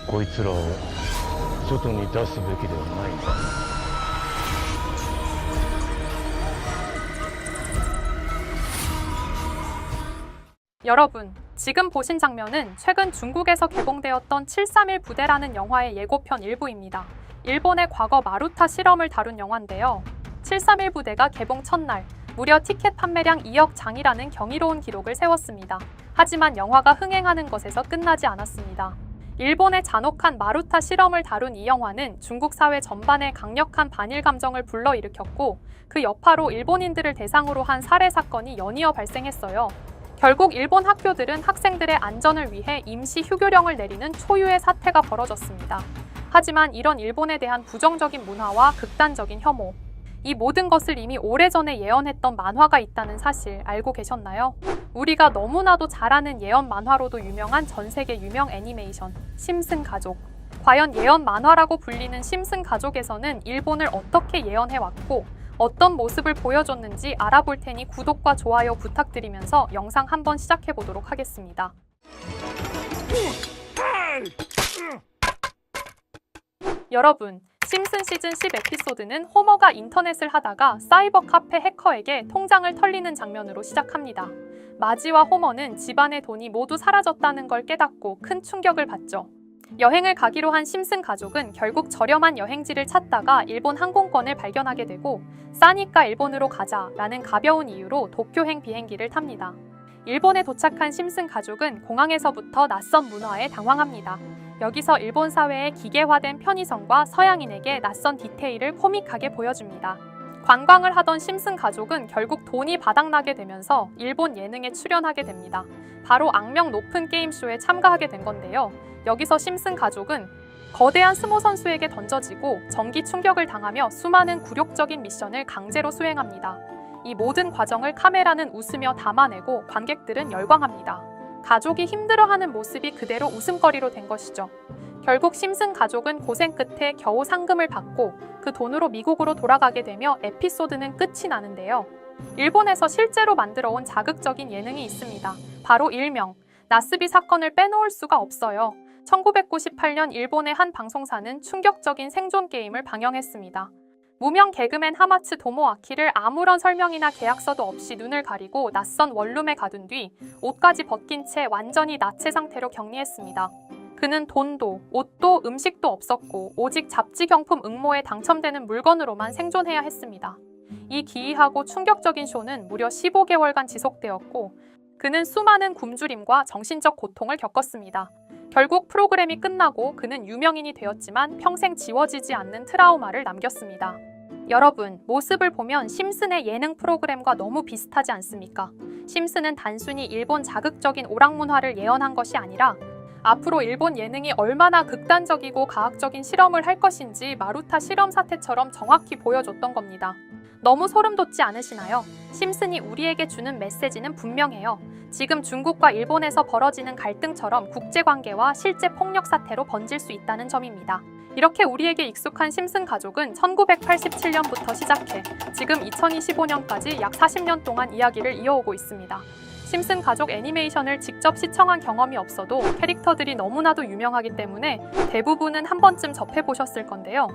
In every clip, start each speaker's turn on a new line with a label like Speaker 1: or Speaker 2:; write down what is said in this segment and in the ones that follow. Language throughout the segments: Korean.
Speaker 1: こいつらを外に出すべきではないか。
Speaker 2: 여러분, 지금 보신 장면은 최근 중국에서 개봉되었던 731 부대라는 영화의 예고편 일부입니다. 일본의 과거 마루타 실험을 다룬 영화인데요. 731 부대가 개봉 첫날 무려 티켓 판매량 2억 장이라는 경이로운 기록을 세웠습니다. 하지만 영화가 흥행하는 것에서 끝나지 않았습니다. 일본의 잔혹한 마루타 실험을 다룬 이 영화는 중국 사회 전반에 강력한 반일 감정을 불러일으켰고 그 여파로 일본인들을 대상으로 한 살해 사건이 연이어 발생했어요. 결국 일본 학교들은 학생들의 안전을 위해 임시 휴교령을 내리는 초유의 사태가 벌어졌습니다. 하지만 이런 일본에 대한 부정적인 문화와 극단적인 혐오, 이 모든 것을 이미 오래전에 예언했던 만화가 있다는 사실 알고 계셨나요? 우리가 너무나도 잘 아는 예언 만화로도 유명한 전 세계 유명 애니메이션 심슨 가족. 과연 예언 만화라고 불리는 심슨 가족에서는 일본을 어떻게 예언해왔고 어떤 모습을 보여줬는지 알아볼 테니 구독과 좋아요 부탁드리면서 영상 한번 시작해 보도록 하겠습니다. 여러분, 심슨 시즌 10 에피소드는 호머가 인터넷을 하다가 사이버 카페 해커에게 통장을 털리는 장면으로 시작합니다. 마지와 호머는 집안의 돈이 모두 사라졌다는 걸 깨닫고 큰 충격을 받죠. 여행을 가기로 한 심슨 가족은 결국 저렴한 여행지를 찾다가 일본 항공권을 발견하게 되고 싸니까 일본으로 가자라는 가벼운 이유로 도쿄행 비행기를 탑니다. 일본에 도착한 심슨 가족은 공항에서부터 낯선 문화에 당황합니다. 여기서 일본 사회의 기계화된 편의성과 서양인에게 낯선 디테일을 코믹하게 보여줍니다. 관광을 하던 심슨 가족은 결국 돈이 바닥나게 되면서 일본 예능에 출연하게 됩니다. 바로 악명 높은 게임쇼에 참가하게 된 건데요. 여기서 심슨 가족은 거대한 스모 선수에게 던져지고 전기 충격을 당하며 수많은 굴욕적인 미션을 강제로 수행합니다. 이 모든 과정을 카메라는 웃으며 담아내고 관객들은 열광합니다. 가족이 힘들어하는 모습이 그대로 웃음거리로 된 것이죠. 결국 심슨 가족은 고생 끝에 겨우 상금을 받고 그 돈으로 미국으로 돌아가게 되며 에피소드는 끝이 나는데요. 일본에서 실제로 만들어온 자극적인 예능이 있습니다. 바로 일명 나스비 사건을 빼놓을 수가 없어요. 1998년 일본의 한 방송사는 충격적인 생존 게임을 방영했습니다. 무명 개그맨 하마츠 도모아키를 아무런 설명이나 계약서도 없이 눈을 가리고 낯선 원룸에 가둔 뒤 옷까지 벗긴 채 완전히 나체 상태로 격리했습니다. 그는 돈도, 옷도, 음식도 없었고 오직 잡지 경품 응모에 당첨되는 물건으로만 생존해야 했습니다. 이 기이하고 충격적인 쇼는 무려 15개월간 지속되었고 그는 수많은 굶주림과 정신적 고통을 겪었습니다. 결국 프로그램이 끝나고 그는 유명인이 되었지만 평생 지워지지 않는 트라우마를 남겼습니다. 여러분, 모습을 보면 심슨의 예능 프로그램과 너무 비슷하지 않습니까? 심슨은 단순히 일본 자극적인 오락문화를 예언한 것이 아니라 앞으로 일본 예능이 얼마나 극단적이고 가학적인 실험을 할 것인지 마루타 실험 사태처럼 정확히 보여줬던 겁니다. 너무 소름 돋지 않으시나요? 심슨이 우리에게 주는 메시지는 분명해요. 지금 중국과 일본에서 벌어지는 갈등처럼 국제관계와 실제 폭력 사태로 번질 수 있다는 점입니다. 이렇게 우리에게 익숙한 심슨 가족은 1987년부터 시작해 지금 2025년까지 약 40년 동안 이야기를 이어오고 있습니다. 심슨 가족 애니메이션을 직접 시청한 경험이 없어도 캐릭터들이 너무나도 유명하기 때문에 대부분은 한 번쯤 접해보셨을 건데요.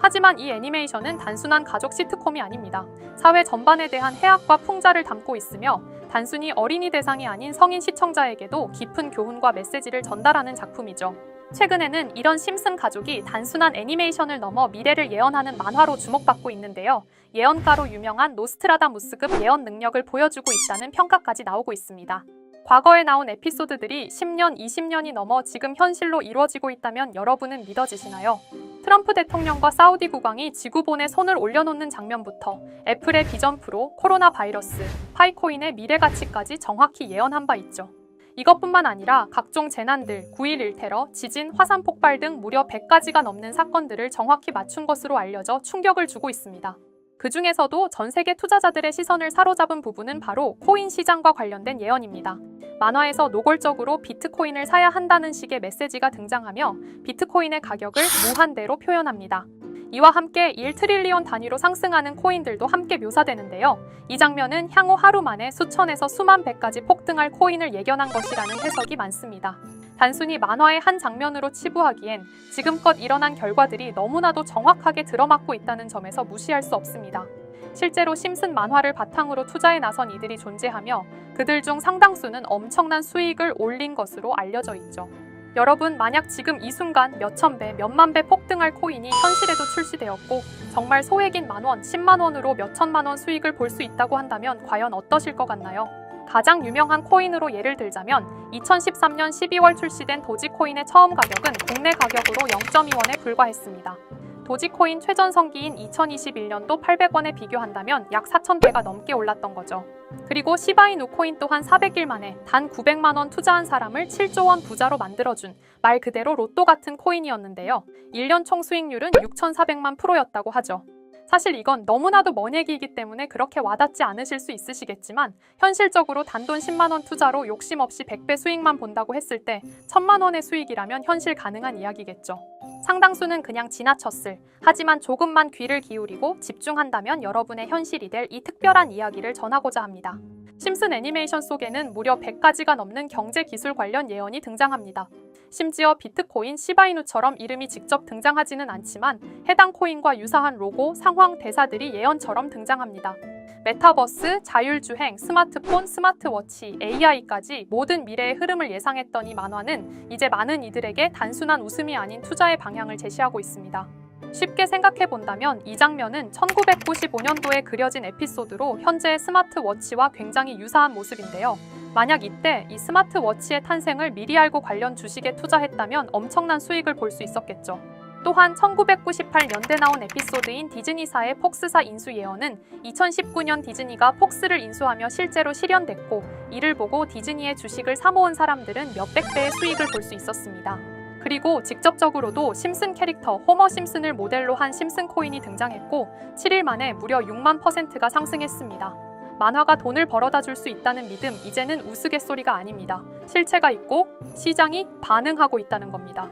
Speaker 2: 하지만 이 애니메이션은 단순한 가족 시트콤이 아닙니다. 사회 전반에 대한 해악과 풍자를 담고 있으며 단순히 어린이 대상이 아닌 성인 시청자에게도 깊은 교훈과 메시지를 전달하는 작품이죠. 최근에는 이런 심슨 가족이 단순한 애니메이션을 넘어 미래를 예언하는 만화로 주목받고 있는데요. 예언가로 유명한 노스트라다무스급 예언 능력을 보여주고 있다는 평가까지 나오고 있습니다. 과거에 나온 에피소드들이 10년, 20년이 넘어 지금 현실로 이루어지고 있다면 여러분은 믿어지시나요? 트럼프 대통령과 사우디 국왕이 지구본에 손을 올려놓는 장면부터 애플의 비전 프로, 코로나 바이러스, 파이코인의 미래 가치까지 정확히 예언한 바 있죠. 이것뿐만 아니라 각종 재난들, 9.11 테러, 지진, 화산 폭발 등 무려 100가지가 넘는 사건들을 정확히 맞춘 것으로 알려져 충격을 주고 있습니다. 그 중에서도 전 세계 투자자들의 시선을 사로잡은 부분은 바로 코인 시장과 관련된 예언입니다. 만화에서 노골적으로 비트코인을 사야 한다는 식의 메시지가 등장하며 비트코인의 가격을 무한대로 표현합니다. 이와 함께 1트릴리온 단위로 상승하는 코인들도 함께 묘사되는데요. 이 장면은 향후 하루 만에 수천에서 수만 배까지 폭등할 코인을 예견한 것이라는 해석이 많습니다. 단순히 만화의 한 장면으로 치부하기엔 지금껏 일어난 결과들이 너무나도 정확하게 들어맞고 있다는 점에서 무시할 수 없습니다. 실제로 심슨 만화를 바탕으로 투자에 나선 이들이 존재하며 그들 중 상당수는 엄청난 수익을 올린 것으로 알려져 있죠. 여러분, 만약 지금 이 순간 몇천 배, 몇만 배 폭등할 코인이 현실에도 출시되었고 정말 소액인 만원, 10만 원으로 몇천만 원 수익을 볼 수 있다고 한다면 과연 어떠실 것 같나요? 가장 유명한 코인으로 예를 들자면 2013년 12월 출시된 도지코인의 처음 가격은 국내 가격으로 0.2원에 불과했습니다. 도지코인 최전성기인 2021년도 800원에 비교한다면 약 4,000배가 넘게 올랐던 거죠. 그리고 시바이누 코인 또한 400일 만에 단 900만 원 투자한 사람을 7조 원 부자로 만들어준 말 그대로 로또 같은 코인이었는데요. 1년 총 수익률은 6,400만 %였다고 하죠. 사실 이건 너무나도 먼 얘기이기 때문에 그렇게 와닿지 않으실 수 있으시겠지만 현실적으로 단돈 10만 원 투자로 욕심 없이 100배 수익만 본다고 했을 때 1,000만 원의 수익이라면 현실 가능한 이야기겠죠. 상당수는 그냥 지나쳤을, 하지만 조금만 귀를 기울이고 집중한다면 여러분의 현실이 될 이 특별한 이야기를 전하고자 합니다. 심슨 애니메이션 속에는 무려 100가지가 넘는 경제 기술 관련 예언이 등장합니다. 심지어 비트코인, 시바이누처럼 이름이 직접 등장하지는 않지만 해당 코인과 유사한 로고, 상황, 대사들이 예언처럼 등장합니다. 메타버스, 자율주행, 스마트폰, 스마트워치, AI까지 모든 미래의 흐름을 예상했던 이 만화는 이제 많은 이들에게 단순한 웃음이 아닌 투자의 방향을 제시하고 있습니다. 쉽게 생각해본다면 이 장면은 1995년도에 그려진 에피소드로 현재의 스마트워치와 굉장히 유사한 모습인데요. 만약 이때 이 스마트워치의 탄생을 미리 알고 관련 주식에 투자했다면 엄청난 수익을 볼 수 있었겠죠. 또한 1998년대 나온 에피소드인 디즈니사의 폭스사 인수 예언은 2019년 디즈니가 폭스를 인수하며 실제로 실현됐고 이를 보고 디즈니의 주식을 사모은 사람들은 몇백 배의 수익을 볼 수 있었습니다. 그리고 직접적으로도 심슨 캐릭터 호머 심슨을 모델로 한 심슨 코인이 등장했고 7일 만에 무려 6만 %가 상승했습니다. 만화가 돈을 벌어다 줄 수 있다는 믿음, 이제는 우스갯소리가 아닙니다. 실체가 있고 시장이 반응하고 있다는 겁니다.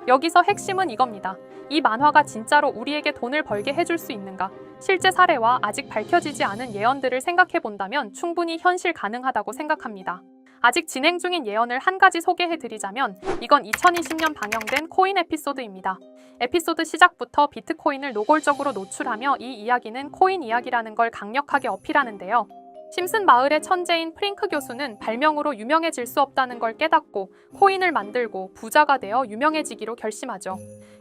Speaker 2: 여기서 핵심은 이겁니다. 이 만화가 진짜로 우리에게 돈을 벌게 해줄 수 있는가? 실제 사례와 아직 밝혀지지 않은 예언들을 생각해본다면 충분히 현실 가능하다고 생각합니다. 아직 진행 중인 예언을 한 가지 소개해드리자면 이건 2020년 방영된 코인 에피소드입니다. 에피소드 시작부터 비트코인을 노골적으로 노출하며 이 이야기는 코인 이야기라는 걸 강력하게 어필하는데요. 심슨 마을의 천재인 프링크 교수는 발명으로 유명해질 수 없다는 걸 깨닫고 코인을 만들고 부자가 되어 유명해지기로 결심하죠.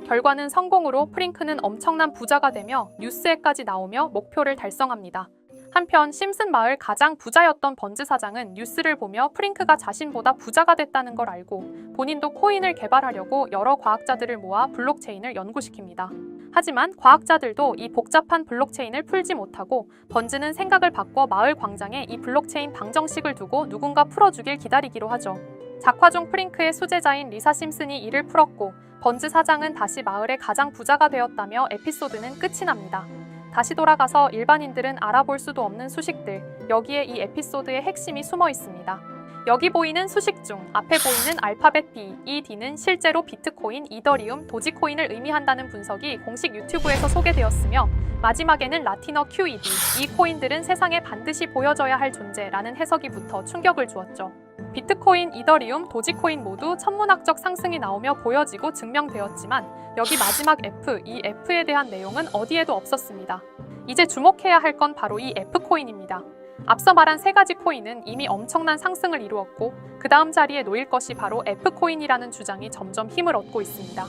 Speaker 2: 결과는 성공으로 프링크는 엄청난 부자가 되며 뉴스에까지 나오며 목표를 달성합니다. 한편 심슨 마을 가장 부자였던 번즈 사장은 뉴스를 보며 프링크가 자신보다 부자가 됐다는 걸 알고 본인도 코인을 개발하려고 여러 과학자들을 모아 블록체인을 연구시킵니다. 하지만 과학자들도 이 복잡한 블록체인을 풀지 못하고 번즈는 생각을 바꿔 마을 광장에 이 블록체인 방정식을 두고 누군가 풀어주길 기다리기로 하죠. 작화 중 프링크의 수제자인 리사 심슨이 이를 풀었고 번즈 사장은 다시 마을의 가장 부자가 되었다며 에피소드는 끝이 납니다. 다시 돌아가서 일반인들은 알아볼 수도 없는 수식들, 여기에 이 에피소드의 핵심이 숨어 있습니다. 여기 보이는 수식 중 앞에 보이는 알파벳 B, 이 D는 실제로 비트코인, 이더리움, 도지코인을 의미한다는 분석이 공식 유튜브에서 소개되었으며 마지막에는 라틴어 QED, 이 코인들은 세상에 반드시 보여져야 할 존재라는 해석이 붙어 충격을 주었죠. 비트코인, 이더리움, 도지코인 모두 천문학적 상승이 나오며 보여지고 증명되었지만 여기 마지막 F, 이 F에 대한 내용은 어디에도 없었습니다. 이제 주목해야 할 건 바로 이 F코인입니다. 앞서 말한 세 가지 코인은 이미 엄청난 상승을 이루었고 그 다음 자리에 놓일 것이 바로 F코인이라는 주장이 점점 힘을 얻고 있습니다.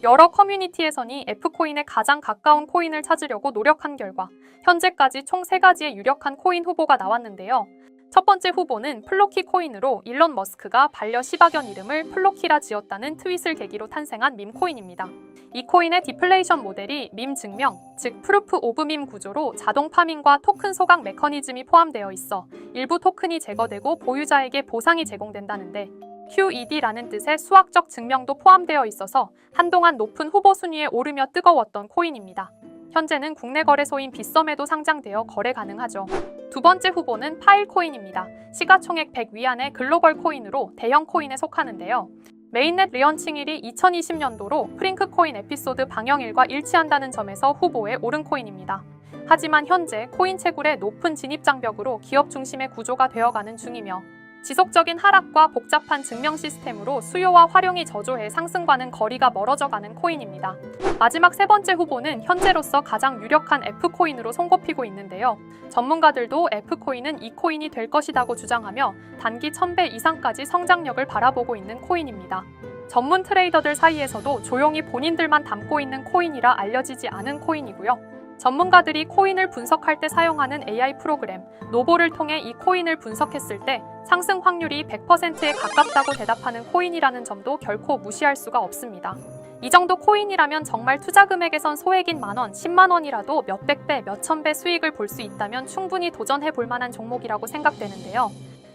Speaker 2: 여러 커뮤니티에서는 F코인에 가장 가까운 코인을 찾으려고 노력한 결과 현재까지 총 3가지의 유력한 코인 후보가 나왔는데요. 첫 번째 후보는 플로키 코인으로 일론 머스크가 반려 시바견 이름을 플로키라 지었다는 트윗을 계기로 탄생한 밈코인입니다. 이 코인의 디플레이션 모델이 밈 증명, 즉 프루프 오브 밈 구조로 자동 파밍과 토큰 소각 메커니즘이 포함되어 있어 일부 토큰이 제거되고 보유자에게 보상이 제공된다는데 QED라는 뜻의 수학적 증명도 포함되어 있어서 한동안 높은 후보 순위에 오르며 뜨거웠던 코인입니다. 현재는 국내 거래소인 빗썸에도 상장되어 거래 가능하죠. 두 번째 후보는 파일코인입니다. 시가총액 100 위안의 글로벌 코인으로 대형 코인에 속하는데요. 메인넷 리언칭일이 2020년도로 프링크 코인 에피소드 방영일과 일치한다는 점에서 후보에 오른 코인입니다. 하지만 현재 코인 채굴의 높은 진입 장벽으로 기업 중심의 구조가 되어가는 중이며 지속적인 하락과 복잡한 증명 시스템으로 수요와 활용이 저조해 상승과는 거리가 멀어져 가는 코인입니다. 마지막 세 번째 후보는 현재로서 가장 유력한 F코인으로 손꼽히고 있는데요. 전문가들도 F코인은 이 코인이 될 것이라고 주장하며 단기 1000배 이상까지 성장력을 바라보고 있는 코인입니다. 전문 트레이더들 사이에서도 조용히 본인들만 담고 있는 코인이라 알려지지 않은 코인이고요. 전문가들이 코인을 분석할 때 사용하는 AI 프로그램 노보를 통해 이 코인을 분석했을 때 상승 확률이 100%에 가깝다고 대답하는 코인이라는 점도 결코 무시할 수가 없습니다. 이 정도 코인이라면 정말 투자 금액에선 소액인 만원, 10만 원이라도 몇백 배, 몇천 배 수익을 볼 수 있다면 충분히 도전해 볼 만한 종목이라고 생각되는데요.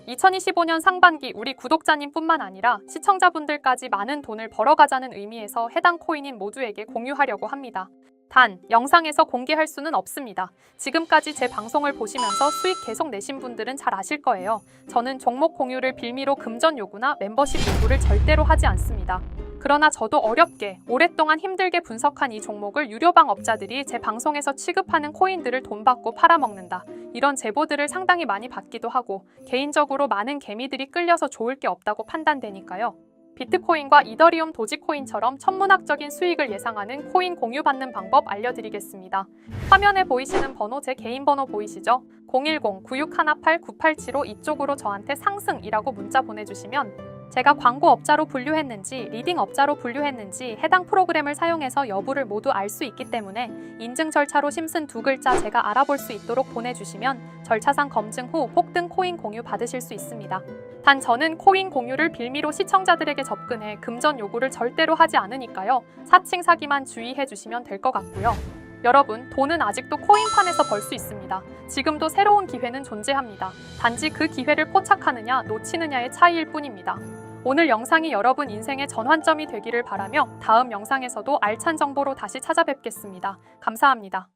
Speaker 2: 2025년 상반기 우리 구독자님뿐만 아니라 시청자분들까지 많은 돈을 벌어가자는 의미에서 해당 코인인 모두에게 공유하려고 합니다. 단, 영상에서 공개할 수는 없습니다. 지금까지 제 방송을 보시면서 수익 계속 내신 분들은 잘 아실 거예요. 저는 종목 공유를 빌미로 금전 요구나 멤버십 요구를 절대로 하지 않습니다. 그러나 저도 어렵게 오랫동안 힘들게 분석한 이 종목을 유료방 업자들이 제 방송에서 취급하는 코인들을 돈 받고 팔아먹는다. 이런 제보들을 상당히 많이 받기도 하고 개인적으로 많은 개미들이 끌려서 좋을 게 없다고 판단되니까요. 비트코인과 이더리움 도지코인처럼 천문학적인 수익을 예상하는 코인 공유받는 방법 알려드리겠습니다. 화면에 보이시는 번호 제 개인 번호 보이시죠? 010-9618-9875 이쪽으로 저한테 상승이라고 문자 보내주시면 제가 광고 업자로 분류했는지 리딩 업자로 분류했는지 해당 프로그램을 사용해서 여부를 모두 알 수 있기 때문에 인증 절차로 심슨 두 글자 제가 알아볼 수 있도록 보내주시면 절차상 검증 후 폭등 코인 공유 받으실 수 있습니다. 단 저는 코인 공유를 빌미로 시청자들에게 접근해 금전 요구를 절대로 하지 않으니까요. 사칭 사기만 주의해 주시면 될 것 같고요. 여러분, 돈은 아직도 코인판에서 벌 수 있습니다. 지금도 새로운 기회는 존재합니다. 단지 그 기회를 포착하느냐 놓치느냐의 차이일 뿐입니다. 오늘 영상이 여러분 인생의 전환점이 되기를 바라며 다음 영상에서도 알찬 정보로 다시 찾아뵙겠습니다. 감사합니다.